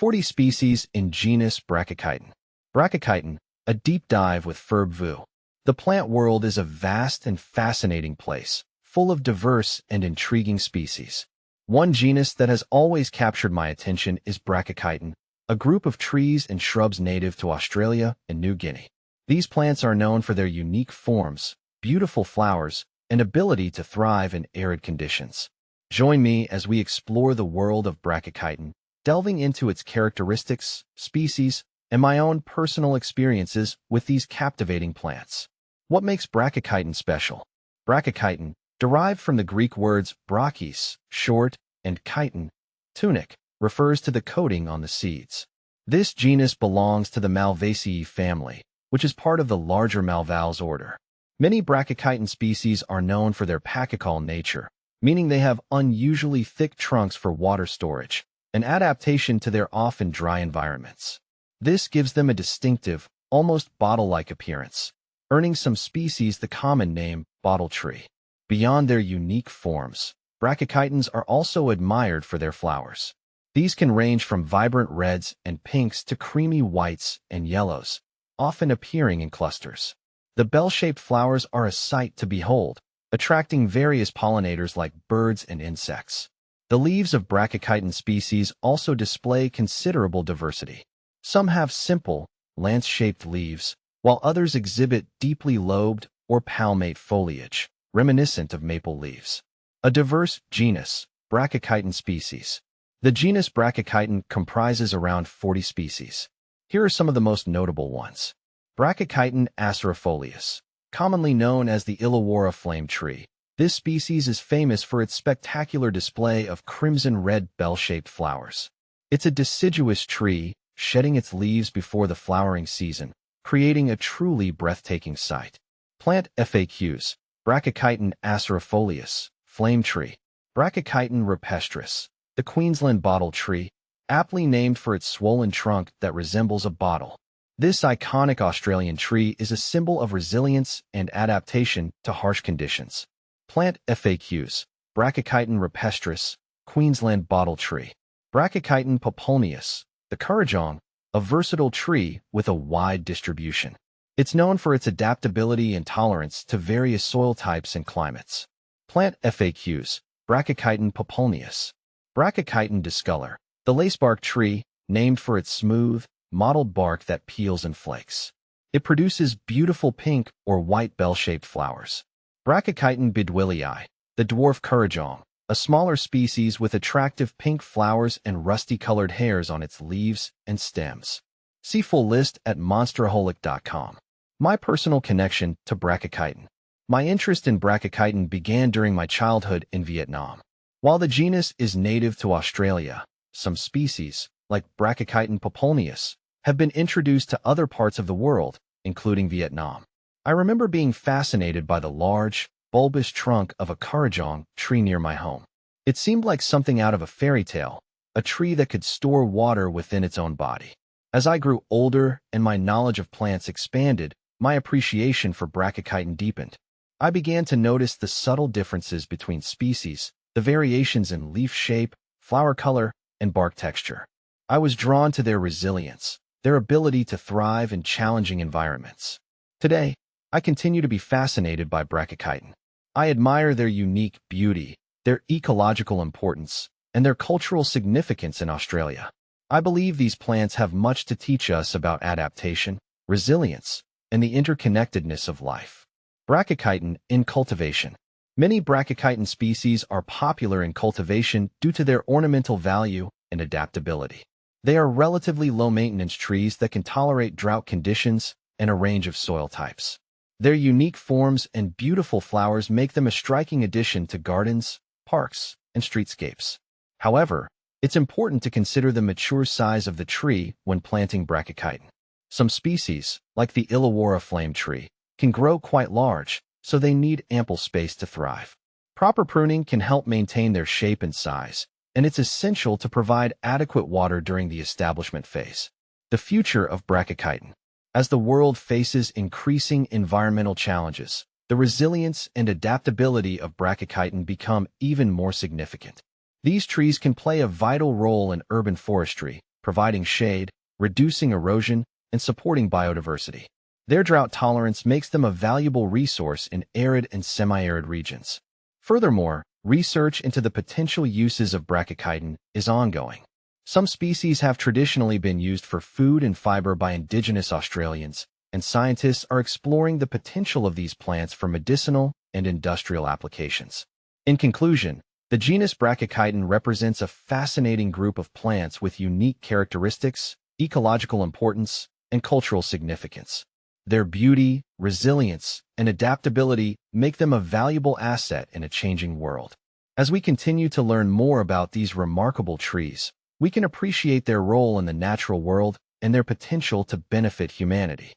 40 species in genus Brachychiton. Brachychiton, a deep dive with Ferb Vu. The plant world is a vast and fascinating place, full of diverse and intriguing species. One genus that has always captured my attention is Brachychiton, a group of trees and shrubs native to Australia and New Guinea. These plants are known for their unique forms, beautiful flowers, and ability to thrive in arid conditions. Join me as we explore the world of Brachychiton, delving into its characteristics, species, and my own personal experiences with these captivating plants. What makes Brachychiton special? Brachychiton, derived from the Greek words brachys, short, and chiton, tunic, refers to the coating on the seeds. This genus belongs to the Malvaceae family, which is part of the larger Malvaceae order. Many Brachychiton species are known for their pachycal nature, meaning they have unusually thick trunks for water storage, an adaptation to their often dry environments. This gives them a distinctive, almost bottle-like appearance, earning some species the common name bottle tree. Beyond their unique forms, Brachychitons are also admired for their flowers. These can range from vibrant reds and pinks to creamy whites and yellows, often appearing in clusters. The bell-shaped flowers are a sight to behold, attracting various pollinators like birds and insects. The leaves of Brachychiton species also display considerable diversity. Some have simple, lance-shaped leaves, while others exhibit deeply lobed or palmate foliage, reminiscent of maple leaves. A diverse genus, Brachychiton species. The genus Brachychiton comprises around 40 species. Here are some of the most notable ones. Brachychiton aceriifolius, commonly known as the Illawarra flame tree. This species is famous for its spectacular display of crimson-red bell-shaped flowers. It's a deciduous tree, shedding its leaves before the flowering season, creating a truly breathtaking sight. Plant FAQs. Brachychiton aceriifolius, flame tree. Brachychiton rupestris, the Queensland bottle tree, aptly named for its swollen trunk that resembles a bottle. This iconic Australian tree is a symbol of resilience and adaptation to harsh conditions. Plant FAQs. Brachychiton rupestris, Queensland bottle tree. Brachychiton populneus, the Kurrajong, a versatile tree with a wide distribution. It's known for its adaptability and tolerance to various soil types and climates. Plant FAQs. Brachychiton populneus. Brachychiton discolor, the lacebark tree, named for its smooth, mottled bark that peels and flakes. It produces beautiful pink or white bell-shaped flowers. Brachychiton bidwillii, the dwarf Kurrajong, a smaller species with attractive pink flowers and rusty-colored hairs on its leaves and stems. See full list at monsteraholic.com. My personal connection to Brachychiton. My interest in Brachychiton began during my childhood in Vietnam. While the genus is native to Australia, some species, like Brachychiton populneus, have been introduced to other parts of the world, including Vietnam. I remember being fascinated by the large, bulbous trunk of a Kurrajong tree near my home. It seemed like something out of a fairy tale, a tree that could store water within its own body. As I grew older and my knowledge of plants expanded, my appreciation for Brachychiton deepened. I began to notice the subtle differences between species, the variations in leaf shape, flower color, and bark texture. I was drawn to their resilience, their ability to thrive in challenging environments. Today, I continue to be fascinated by Brachychiton. I admire their unique beauty, their ecological importance, and their cultural significance in Australia. I believe these plants have much to teach us about adaptation, resilience, and the interconnectedness of life. Brachychiton in cultivation. Many Brachychiton species are popular in cultivation due to their ornamental value and adaptability. They are relatively low-maintenance trees that can tolerate drought conditions and a range of soil types. Their unique forms and beautiful flowers make them a striking addition to gardens, parks, and streetscapes. However, it's important to consider the mature size of the tree when planting Brachychiton. Some species, like the Illawarra flame tree, can grow quite large, so they need ample space to thrive. Proper pruning can help maintain their shape and size, and it's essential to provide adequate water during the establishment phase. The future of Brachychiton. As the world faces increasing environmental challenges, the resilience and adaptability of Brachychiton become even more significant. These trees can play a vital role in urban forestry, providing shade, reducing erosion, and supporting biodiversity. Their drought tolerance makes them a valuable resource in arid and semi-arid regions. Furthermore, research into the potential uses of Brachychiton is ongoing. Some species have traditionally been used for food and fiber by indigenous Australians, and scientists are exploring the potential of these plants for medicinal and industrial applications. In conclusion, the genus Brachychiton represents a fascinating group of plants with unique characteristics, ecological importance, and cultural significance. Their beauty, resilience, and adaptability make them a valuable asset in a changing world. As we continue to learn more about these remarkable trees, we can appreciate their role in the natural world and their potential to benefit humanity.